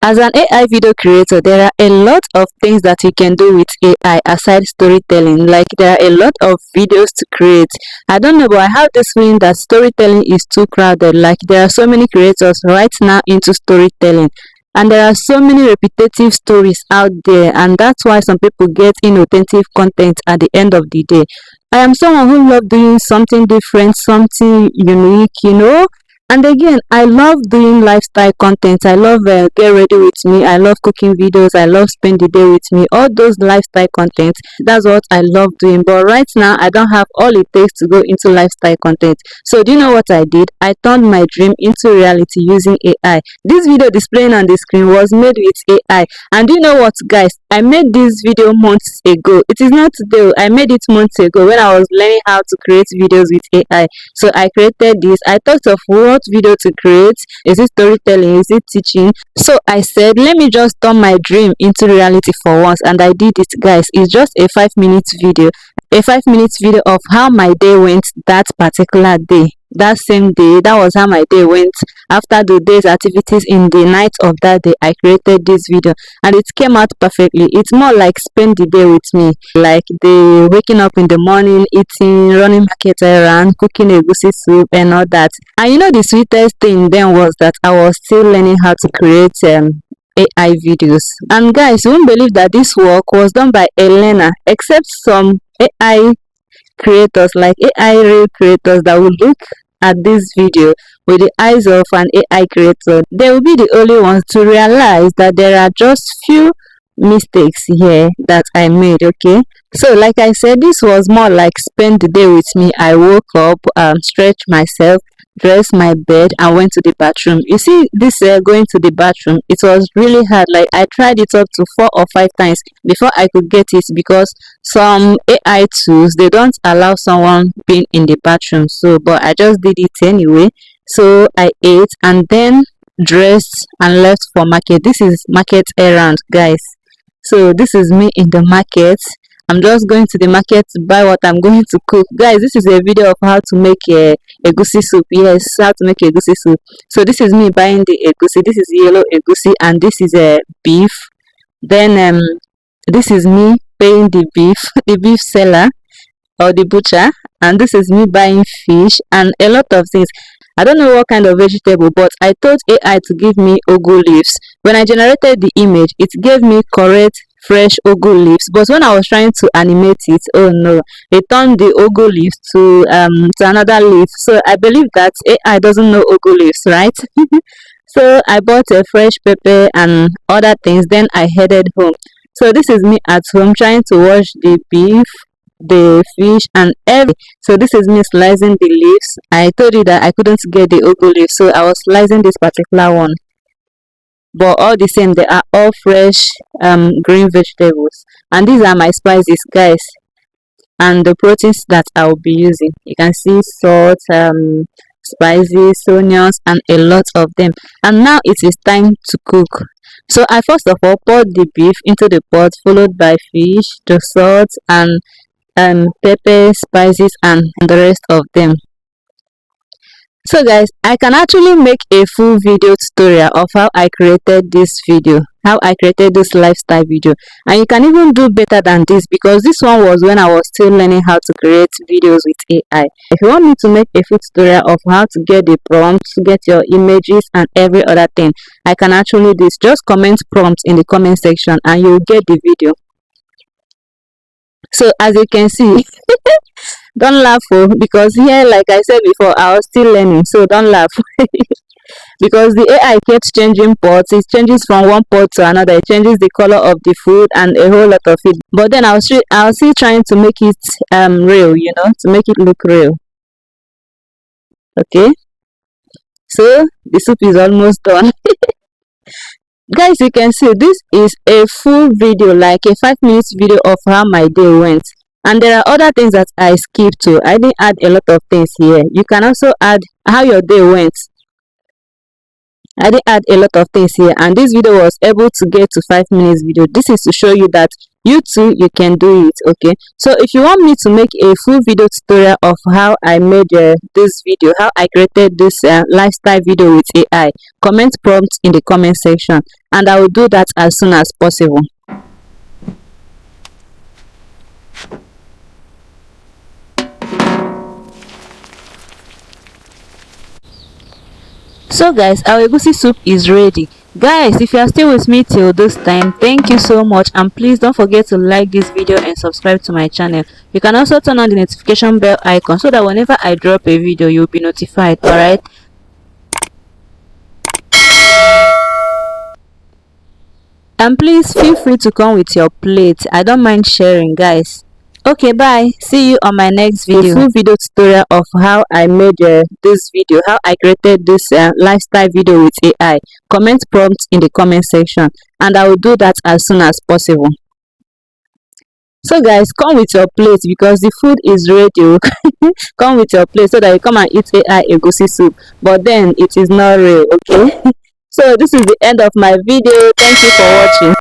As an AI video creator, there are a lot of things that you can do with AI aside storytelling. Like, there are a lot of videos to create. I don't know, but I have this feeling that storytelling is too crowded. Like, there are so many creators right now into storytelling, and there are so many repetitive stories out there, and that's why some people get inauthentic content at the end of the day. I am someone who loves doing something different, something unique. And again, I love doing lifestyle content. I love get ready with me. I love cooking videos. I love spend the day with me. All those lifestyle content, that's what I love doing. But right now, I don't have all it takes to go into lifestyle content. So do you know what I did? I turned my dream into reality using AI. This video displaying on the screen was made with AI. And do you know what, guys? I made this video months ago. It is not today. I made it months ago when I was learning how to create videos with AI. So I created this. I thought of what video to create. Is it storytelling? Is it teaching? So I said, let me just turn my dream into reality for once, and I did it, guys. It's just a 5-minute video. A 5-minute video of how my day went that particular day. That same day, that was how my day went. After the day's activities in the night of that day, I created this video, and it came out perfectly. It's more like spend the day with me, like the waking up in the morning, eating, running market around, cooking egusi soup and all that. And the sweetest thing then was that I was still learning how to create AI videos. And guys, you won't believe that this work was done by a learner, except some AI creators, like AI real creators, that will look at this video with the eyes of an AI creator. They will be the only ones to realize that there are just few mistakes here that I made. Okay, so like I said, this was more like spend the day with me. I woke up, stretched myself, dressed my bed, and went to the bathroom. You see, this going to the bathroom, it was really hard. Like, I tried it up to 4 or 5 times before I could get it, because some AI tools, they don't allow someone being in the bathroom. So but I just did it anyway. So I ate and then dressed and left for market. This is market errand, guys. So this is me in the market. I'm just going to the market to buy what I'm going to cook. Guys, this is a video of how to make a egusi soup. Yes, how to make egusi soup. So this is me buying the egusi. This is yellow egusi, and this is a beef. Then this is me paying the beef, the beef seller or the butcher, and this is me buying fish and a lot of things. I don't know what kind of vegetable, but I told AI to give me ugu leaves. When I generated the image, it gave me correct fresh ugu leaves, but when I was trying to animate it, oh no, it turned the ugu leaves to another leaf. So I believe that AI doesn't know ugu leaves, right? So I bought a fresh pepper and other things, then I headed home. So this is me at home trying to wash the beef, the fish and everything. So this is me slicing the leaves. I told you that I couldn't get the ugu leaf, so I was slicing this particular one. But all the same, they are all fresh green vegetables, and these are my spices, guys, and the proteins that I will be using. You can see salt, spices, onions, and a lot of them. And now it is time to cook. So I first of all poured the beef into the pot, followed by fish, the salt, and pepper, spices, and the rest of them. So guys, I can actually make a full video tutorial of how I created this video, how I created this lifestyle video, and you can even do better than this, because this one was when I was still learning how to create videos with AI. If you want me to make a full tutorial of how to get the prompts, get your images and every other thing, I can actually do this. Just comment prompts in the comment section and you will get the video. So as you can see, don't laugh, because here, like I said before, I was still learning, so don't laugh. Because the AI keeps changing pots. It changes from one pot to another. It changes the color of the food and a whole lot of it. But then I was still trying to make it real, to make it look real. Okay, so the soup is almost done. Guys, you can see this is a full video, like a 5-minute video of how my day went. And there are other things that I skipped too. I didn't add a lot of things here. You can also add how your day went. I didn't add a lot of things here, and this video was able to get to 5 minutes video. This is to show you that you too, you can do it. Okay, so if you want me to make a full video tutorial of how I made this video, how I created this lifestyle video with AI, comment prompt in the comment section and I will do that as soon as possible. So guys, our egusi soup is ready. Guys, if you are still with me till this time, thank you so much, and please don't forget to like this video and subscribe to my channel. You can also turn on the notification bell icon so that whenever I drop a video you'll be notified. All right, and please feel free to come with your plate. I don't mind sharing, guys. Okay, bye, see you on my next video. A full video tutorial of how I made this video, how I created this lifestyle video with AI, comment prompt in the comment section and I will do that as soon as possible. So guys, come with your plate because the food is ready. Come with your plate so that you come and eat AI egusi soup, but then it is not real. Okay. So this is the end of my video. Thank you for watching.